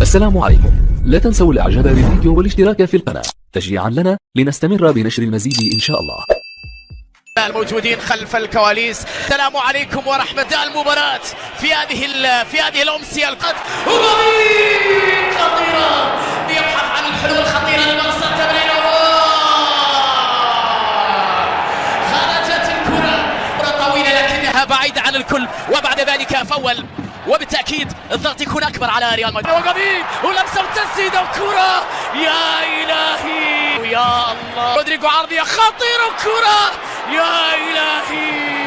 السلام عليكم. لا تنسوا الاعجاب بالفيديو والاشتراك في القناة تشجيعا لنا لنستمر بنشر المزيد ان شاء الله. الموجودين خلف الكواليس، السلام عليكم ورحمة المباراة في هذه الأمسية القد خطيرة يبحث عن الحلول الخطيرة لمقصد تمريره. خرجت الكرة طويلة لكنها بعيدة عن الكل، وبعد ذلك فول، وبالتأكيد الضغط يكون أكبر على ريال مدريد. وقبيل ولمسة وتسديدة وكرة، يا إلهي يا الله، رودريجو عرضية خطيرة وكرة، يا إلهي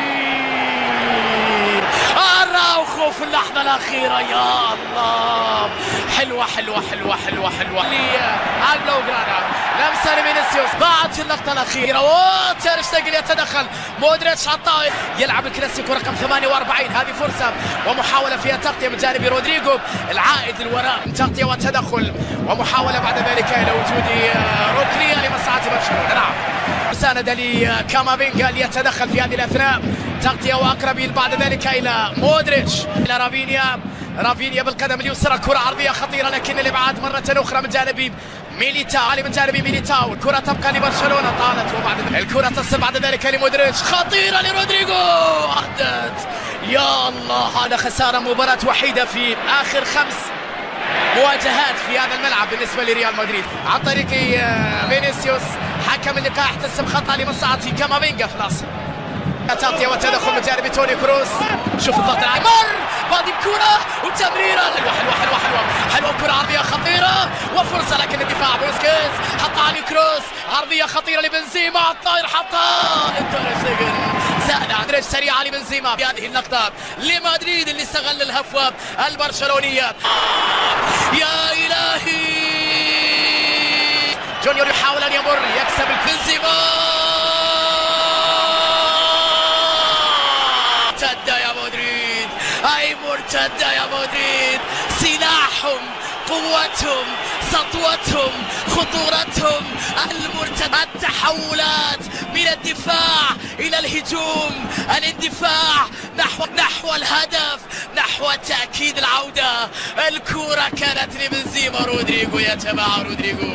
أراوخو في اللحظة الأخيرة، يا الله حلوة حلوة حلوة حلوة حلوة لبلوغرانا، لمسة لفينيسيوس، ضاعت النقطة الأخيرة وتير شتيجن يتدخل، مودريتش عطاه يلعب الكلاسيكو رقم 48. هذه فرصة ومحاولة فيها تغطية من جانب رودريجو، العائد الوراء تغطية وتدخل ومحاولة بعد ذلك إلى وجود ركنية لمصلحة برشلونة. نعم مساندة لكامافينجا ليتدخل في هذه الأثناء، تغطية وأقرب بعد ذلك إلى مودريتش، إلى رافينيا بالقدم اليسرى، كرة عرضية خطيرة لكن الإبعاد مرة أخرى من جانب ميليتاو، الكرة تبقى لبرشلونة، طالت وبعد الكرة تصل بعد ذلك لمودريتش، خطيرة لرودريجو، أهدت، يا الله هذا خسارة مباراة وحيدة في آخر 5 مواجهات في هذا الملعب بالنسبة لريال مدريد عن طريق فينيسيوس. حكم اللقاء احتسب خطأ لمصلحة كامافينجا في الأصل. تغطية وتدخل من جانب توني كروس، شوف الضغط العالي، مر بعد الكرة وتمريرة حلوة حلوة حلوة حلوة حلوة، كرة عرضية خطيرة وفرصة لكن الدفاع بوسكيتس حطها على كروس، عرضية خطيرة لبنزيما، الطاير حطها تير شتيجن، سهلة عدريج سريعة لبنزيما في هذه اللقطة لمدريد اللي استغل الهفوة البرشلونية. يا إلهي جونيور يحاول أن يمر، يكسب بنزيما، مرتدة يا مدريد، أي مرتدة يا مدريد، سلاحهم قوتهم سطوتهم خطورتهم المرتدة، التحولات من الدفاع إلى الهجوم، الاندفاع نحو الهدف، نحو تأكيد العودة. الكرة كانت لبنزيما، رودريجو يتبع رودريجو،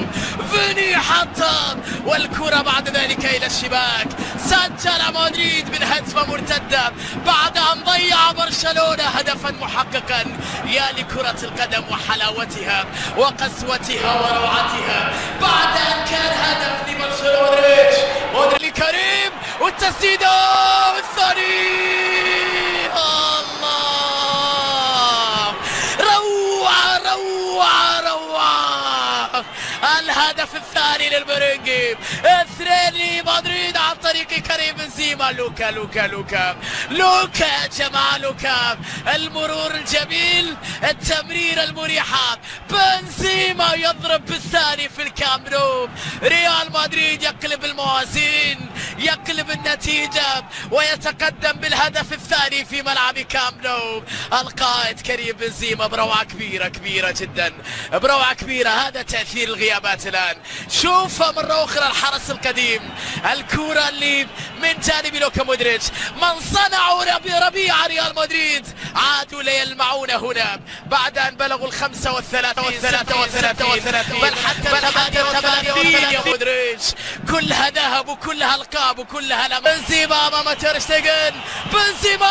فيني حطم، والكرة بعد ذلك إلى الشباك، سجل مدريد من هجمة مرتدة بعد أن ضيع برشلونة هدفا محققا. يا لكرة القدم وحلاوتها وقسوتها وروعتها بعد أن كان هدف لبرشلونة. مودريتش لكريم والتسديدة والثاني، الله روعة روعة روعة، الهدف الثاني للمرنجي، 2 لمدريد عن طريق كريم بنزيما. لوكا لوكا لوكا لوكا يا جماعة، لوكا المرور الجميل، التمريرة المريحة، بنزيما يضرب بالثاني في الكامب نو. ريال مدريد يقلب الموازين، يقلب النتيجة ويتقدم بالهدف الثاني في ملعب كامب نو. القائد كريم بنزيما بروعة كبيرة كبيرة جدا، بروعة كبيرة. هذا تأثير الغيابات الآن، شوف مرة أخرى الحرس القديم، الكرة اللي من جانب لوكا مودريتش، من صنعوا ربيع ريال مدريد عادوا ليلمعون هنا بعد أن بلغوا 35 بل حتى 38 يا مودريتش، كلها ذهب وكلها ألقاب وكلها لمس. بنزيما أمام تير شتيجن، بنزيما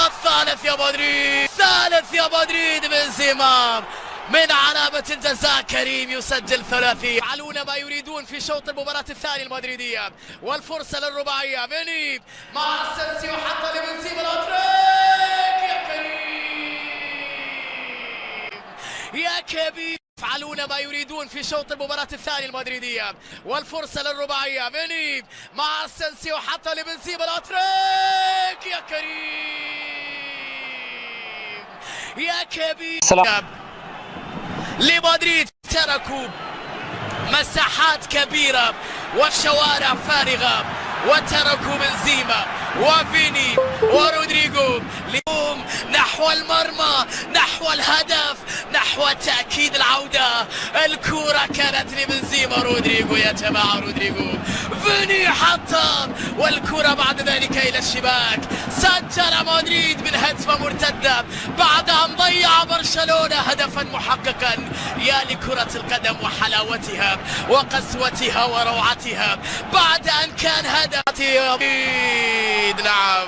الثالث يا مدريد، ثالث يا مدريد، بنزيما من علامة الجزاء كريم يسجل ثلاثي. يفعلون ما يريدون في شوط المباراة الثاني المدريدية، والفرصة للرباعية، فيني مع اسينسيو حط لبنزيما الأتريك، يا كريم يا كبير. يفعلون ما يريدون في شوط المباراة الثاني المدريدية، والفرصة للرباعية، فيني مع اسينسيو حط لبنزيما الأتريك، يا كريم يا كبير. لمدريد تركوا مساحات كبيرة والشوارع فارغة وتركوا بنزيما وفيني ورودريغو اليوم نحو المرمى، نحو الهدف، نحو تأكيد العودة. الكرة كانت لبنزيما، رودريغو يا جماعة، رودريغو فيني حطم، والكرة بعد ذلك إلى الشباك. سجل مدريد من هجمة مرتدة بعد أن ضيع برشلونة هدفا محققا. يا لكرة القدم وحلاوتها وقسوتها وروعتها بعد أن كان هدف. نعم